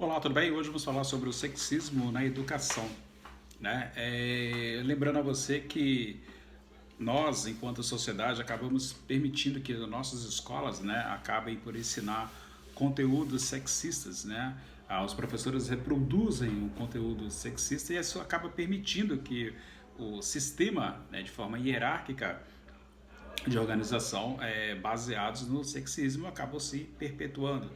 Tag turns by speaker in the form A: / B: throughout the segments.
A: Olá, tudo bem? Hoje vamos falar sobre o sexismo na educação, né? Lembrando a você que nós, enquanto sociedade, acabamos permitindo que as nossas escolas, né, acabem por ensinar conteúdos sexistas, né? Os professores reproduzem o conteúdo sexista e isso acaba permitindo que o sistema, né, de forma hierárquica de organização baseados no sexismo acabam se perpetuando.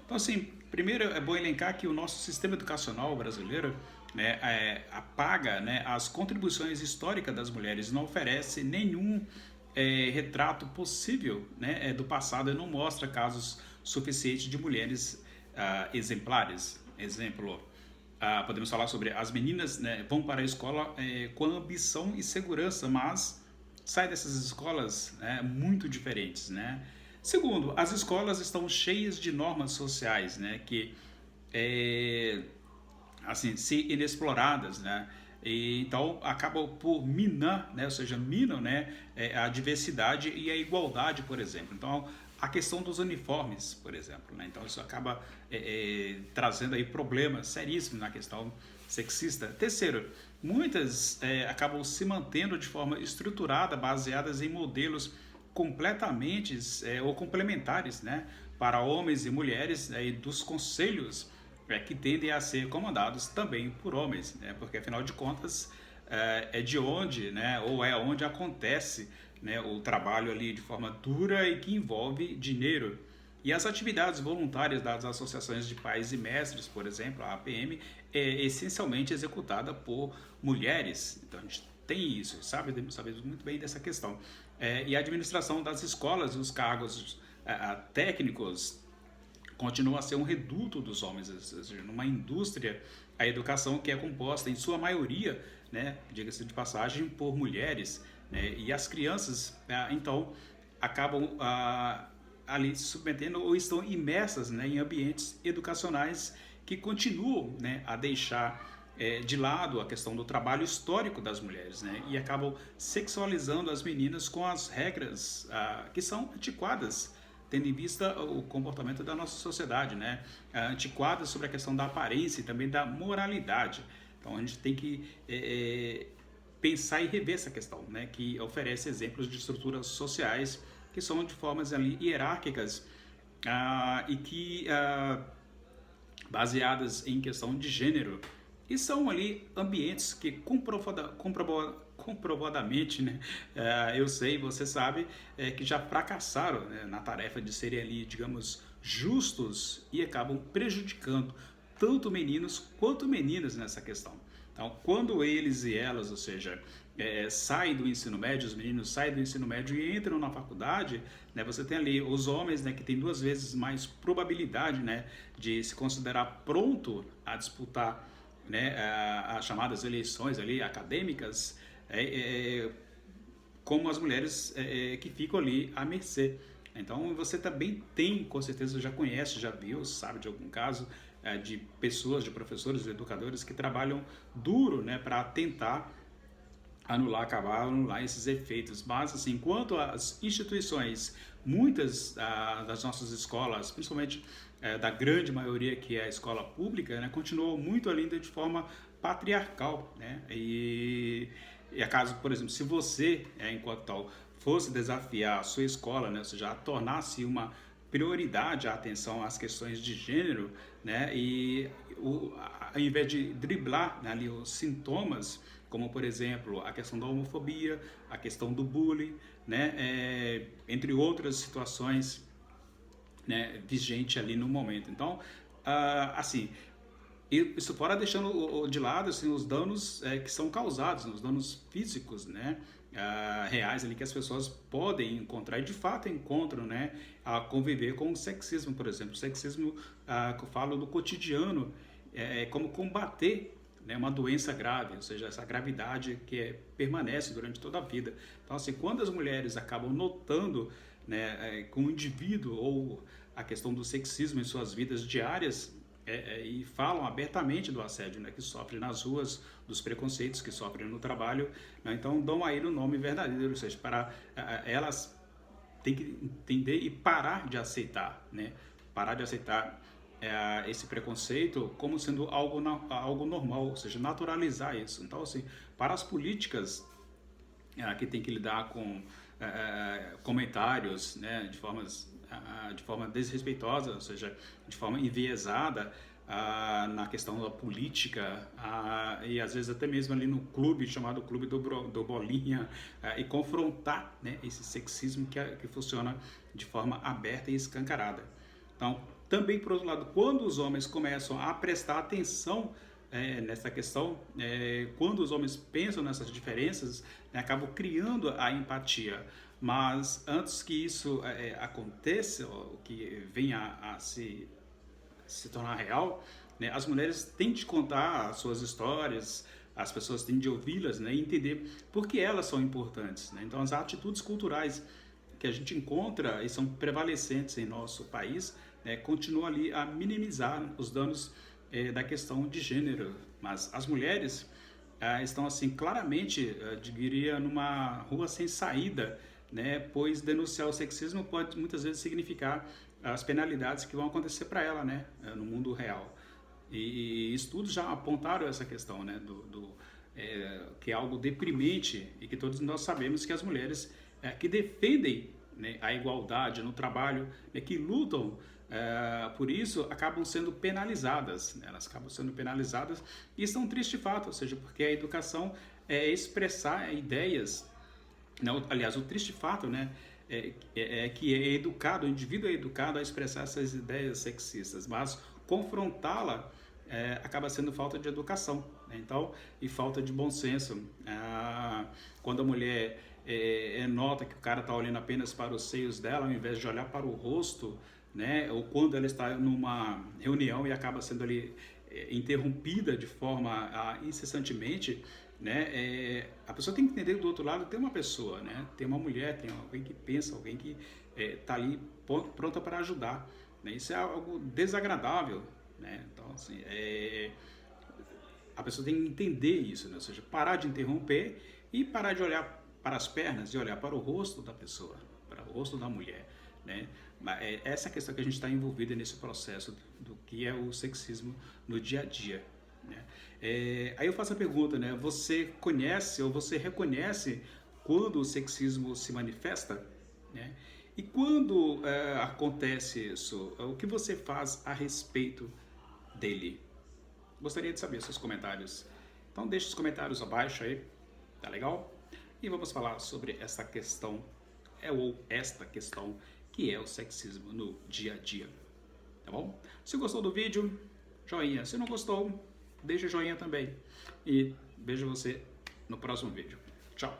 A: Então, assim, primeiro é bom elencar que o nosso sistema educacional brasileiro, né, apaga, né, as contribuições históricas das mulheres, não oferece nenhum retrato possível, né, do passado e não mostra casos suficientes de mulheres exemplares. Exemplo, podemos falar sobre as meninas, né, vão para a escola com ambição e segurança, mas saem dessas escolas, né, muito diferentes, né? Segundo, as escolas estão cheias de normas sociais, né, que é, assim, se inexploradas, né? E, então acabam por minar, né? Ou seja, minam, né, a diversidade e a igualdade, por exemplo. Então a questão dos uniformes, por exemplo, né? Então isso acaba trazendo aí problemas seríssimos na questão sexista. Terceiro, muitas acabam se mantendo de forma estruturada, baseadas em modelos completamente ou complementares, né, para homens e mulheres, e dos conselhos que tendem a ser comandados também por homens, né, porque afinal de contas é de onde, né, ou é onde acontece, né, o trabalho ali de forma dura e que envolve dinheiro. E as atividades voluntárias das associações de pais e mestres, por exemplo, a APM, é essencialmente executada por mulheres. Então a gente tem isso, sabemos muito bem dessa questão. E a administração das escolas, os cargos técnicos, continua a ser um reduto dos homens, ou seja, numa indústria, a educação que é composta, em sua maioria, né, diga-se de passagem, por mulheres, né, e as crianças, então, acabam ali se submetendo ou estão imersas, né, em ambientes educacionais que continuam, né, a deixar de lado a questão do trabalho histórico das mulheres, né, e acabam sexualizando as meninas com as regras que são antiquadas, tendo em vista o comportamento da nossa sociedade, né? Antiquada sobre a questão da aparência e também da moralidade. Então a gente tem que pensar e rever essa questão, né? Que oferece exemplos de estruturas sociais que são de formas ali hierárquicas e que baseadas em questão de gênero e são ali ambientes que comprovadamente, né, eu sei, você sabe, que já fracassaram, né, na tarefa de serem ali, digamos, justos e acabam prejudicando tanto meninos quanto meninas nessa questão. Então, quando eles e elas, ou seja, saem do ensino médio, os meninos saem do ensino médio e entram na faculdade, né, você tem ali os homens, né, que tem duas vezes mais probabilidade, né, de se considerar pronto a disputar, né, as chamadas eleições ali acadêmicas, como as mulheres que ficam ali à mercê. Então você também tem, com certeza já conhece, já viu, sabe de algum caso de pessoas, de professores, de educadores que trabalham duro, né, para tentar anular esses efeitos. Mas, assim, quanto às instituições, muitas das nossas escolas, principalmente da grande maioria que é a escola pública, né, continuam muito ainda de forma patriarcal, né? E a caso, por exemplo, se você, enquanto tal, fosse desafiar a sua escola, né, ou seja, tornasse uma prioridade a atenção às questões de gênero, né, e ao invés de driblar, né, ali os sintomas, como por exemplo a questão da homofobia, a questão do bullying, né, entre outras situações, né, vigente ali no momento. Então, assim, isso fora deixando de lado assim, os danos que são causados, os danos físicos, né, reais ali que as pessoas podem encontrar e de fato encontram, né, a conviver com o sexismo, por exemplo. O sexismo que eu falo do cotidiano, como combater, né, uma doença grave, ou seja, essa gravidade que permanece durante toda a vida. Então, assim, quando as mulheres acabam notando, né, com o indivíduo ou a questão do sexismo em suas vidas diárias, e falam abertamente do assédio, né, que sofrem nas ruas, dos preconceitos que sofrem no trabalho, né, então dão a ele o nome verdadeiro, ou seja, para elas têm que entender e parar de aceitar, né, parar de aceitar esse preconceito como sendo algo normal, ou seja, naturalizar isso. Então, assim, para as políticas que tem que lidar com comentários, né, de forma desrespeitosa, ou seja, de forma enviesada na questão da política e às vezes até mesmo ali no clube chamado Clube do Bolinha e confrontar, né, esse sexismo que funciona de forma aberta e escancarada. Então, também por outro lado, quando os homens começam a prestar atenção nessa questão, quando os homens pensam nessas diferenças, né, acabam criando a empatia. Mas antes que isso aconteça, ou que venha a se tornar real, né, as mulheres têm de contar as suas histórias, as pessoas têm de ouvi-las, né, e entender por que elas são importantes. Né? Então, as atitudes culturais que a gente encontra e são prevalecentes em nosso país, né, continuam ali a minimizar os danos da questão de gênero. Mas as mulheres estão assim claramente, diria, numa rua sem saída, né, pois denunciar o sexismo pode muitas vezes significar as penalidades que vão acontecer para ela, né, no mundo real. E estudos já apontaram essa questão, né, que é algo deprimente e que todos nós sabemos que as mulheres que defendem, né, a igualdade no trabalho, né, que lutam por isso, acabam sendo penalizadas, né? Elas acabam sendo penalizadas e isso é um triste fato, ou seja, porque a educação é expressar ideias, não, aliás, o triste fato, né, que é educado, o indivíduo é educado a expressar essas ideias sexistas, mas confrontá-la acaba sendo falta de educação, né? Então, e falta de bom senso. Quando a mulher nota que o cara está olhando apenas para os seios dela, ao invés de olhar para o rosto, né? Ou quando ela está numa reunião e acaba sendo ali interrompida de forma incessantemente, né? A pessoa tem que entender que do outro lado tem uma pessoa, né? Tem uma mulher, tem alguém que pensa, alguém que está ali pronta para ajudar, né? Isso é algo desagradável, né? Então, assim, a pessoa tem que entender isso, né? Ou seja, parar de interromper e parar de olhar para as pernas e olhar para o rosto da pessoa, para o rosto da mulher, né? Essa questão que a gente está envolvida nesse processo do que é o sexismo no dia a dia, né? Aí eu faço a pergunta, né? Você conhece ou você reconhece quando o sexismo se manifesta, né? E quando acontece isso, o que você faz a respeito dele? Gostaria de saber seus comentários. Então deixe os comentários abaixo aí, tá legal? E vamos falar sobre essa questão, ou esta questão, que é o sexismo no dia a dia, tá bom? Se gostou do vídeo, joinha. Se não gostou, deixa joinha também. E vejo você no próximo vídeo. Tchau!